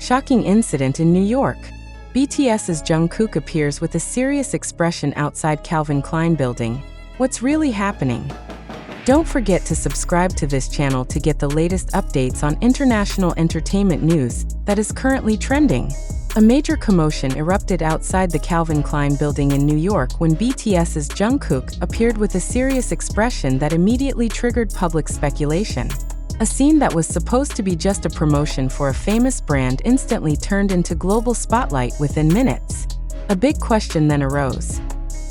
Shocking incident in New York. BTS's Jungkook appears with a serious expression outside Calvin Klein building. What's really happening? Don't forget to subscribe to this channel to get the latest updates on international entertainment news that is currently trending. A major commotion erupted outside the Calvin Klein building in New York when BTS's Jungkook appeared with a serious expression that immediately triggered public speculation. A scene that was supposed to be just a promotion for a famous brand instantly turned into global spotlight within minutes. A big question then arose.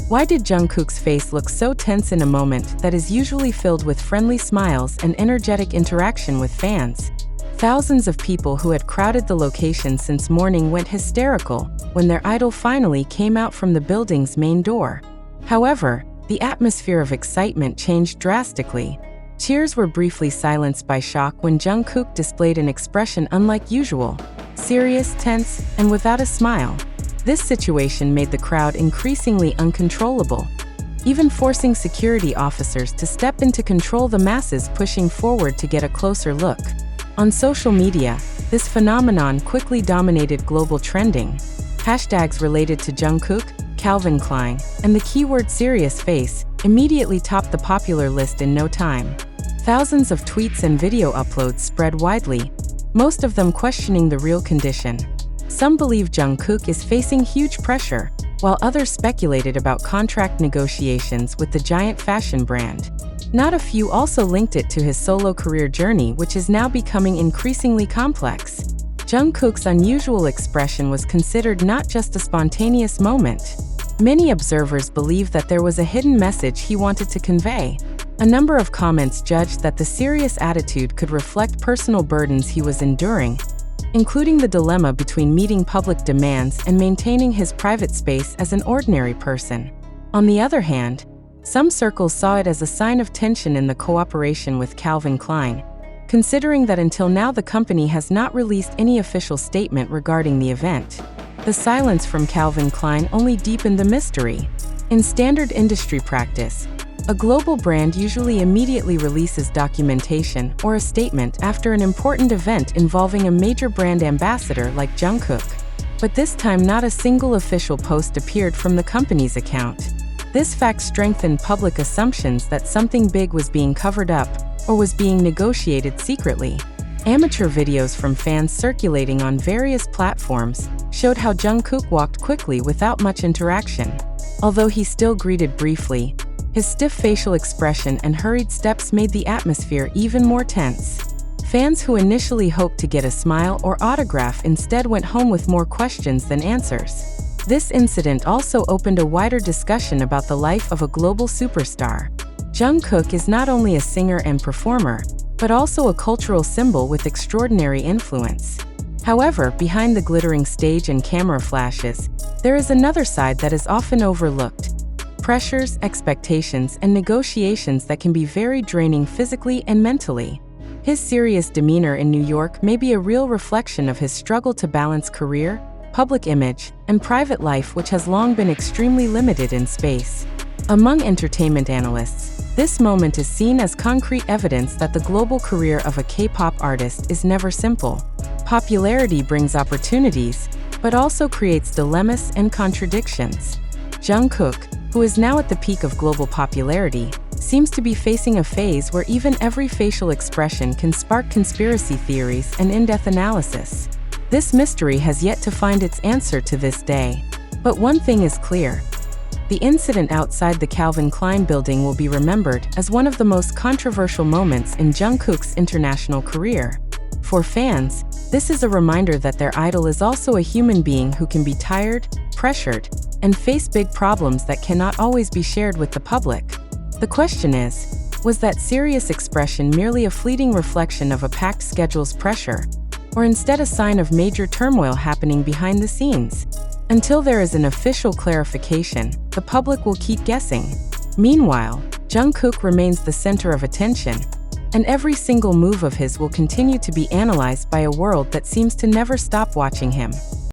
Why did Jungkook's face look so tense in a moment that is usually filled with friendly smiles and energetic interaction with fans? Thousands of people who had crowded the location since morning went hysterical when their idol finally came out from the building's main door. However, the atmosphere of excitement changed drastically. Cheers were briefly silenced by shock when Jungkook displayed an expression unlike usual, serious, tense, and without a smile. This situation made the crowd increasingly uncontrollable, even forcing security officers to step in to control the masses pushing forward to get a closer look. On social media, this phenomenon quickly dominated global trending. Hashtags related to Jungkook, Calvin Klein, and the keyword serious face immediately topped the popular list in no time. Thousands of tweets and video uploads spread widely, most of them questioning the real condition. Some believe Jungkook is facing huge pressure, while others speculated about contract negotiations with the giant fashion brand. Not a few also linked it to his solo career journey, which is now becoming increasingly complex. Jungkook's unusual expression was considered not just a spontaneous moment. Many observers believe that there was a hidden message he wanted to convey. A number of comments judged that the serious attitude could reflect personal burdens he was enduring, including the dilemma between meeting public demands and maintaining his private space as an ordinary person. On the other hand, some circles saw it as a sign of tension in the cooperation with Calvin Klein, considering that until now the company has not released any official statement regarding the event. The silence from Calvin Klein only deepened the mystery. In standard industry practice, a global brand usually immediately releases documentation or a statement after an important event involving a major brand ambassador like Jungkook. But this time not a single official post appeared from the company's account. This fact strengthened public assumptions that something big was being covered up or was being negotiated secretly. Amateur videos from fans circulating on various platforms showed how Jungkook walked quickly without much interaction. Although he still greeted briefly, his stiff facial expression and hurried steps made the atmosphere even more tense. Fans who initially hoped to get a smile or autograph instead went home with more questions than answers. This incident also opened a wider discussion about the life of a global superstar. Jungkook is not only a singer and performer, but also a cultural symbol with extraordinary influence. However, behind the glittering stage and camera flashes, there is another side that is often overlooked. Pressures, expectations, and negotiations that can be very draining physically and mentally. His serious demeanor in New York may be a real reflection of his struggle to balance career, public image, and private life, which has long been extremely limited in space. Among entertainment analysts, this moment is seen as concrete evidence that the global career of a K-pop artist is never simple. Popularity brings opportunities, but also creates dilemmas and contradictions. Jungkook, who is now at the peak of global popularity, seems to be facing a phase where even every facial expression can spark conspiracy theories and in-depth analysis. This mystery has yet to find its answer to this day. But one thing is clear. The incident outside the Calvin Klein building will be remembered as one of the most controversial moments in Jungkook's international career. For fans, this is a reminder that their idol is also a human being who can be tired, pressured, and face big problems that cannot always be shared with the public. The question is, was that serious expression merely a fleeting reflection of a packed schedule's pressure, or instead a sign of major turmoil happening behind the scenes? Until there is an official clarification, the public will keep guessing. Meanwhile, Jungkook remains the center of attention, and every single move of his will continue to be analyzed by a world that seems to never stop watching him.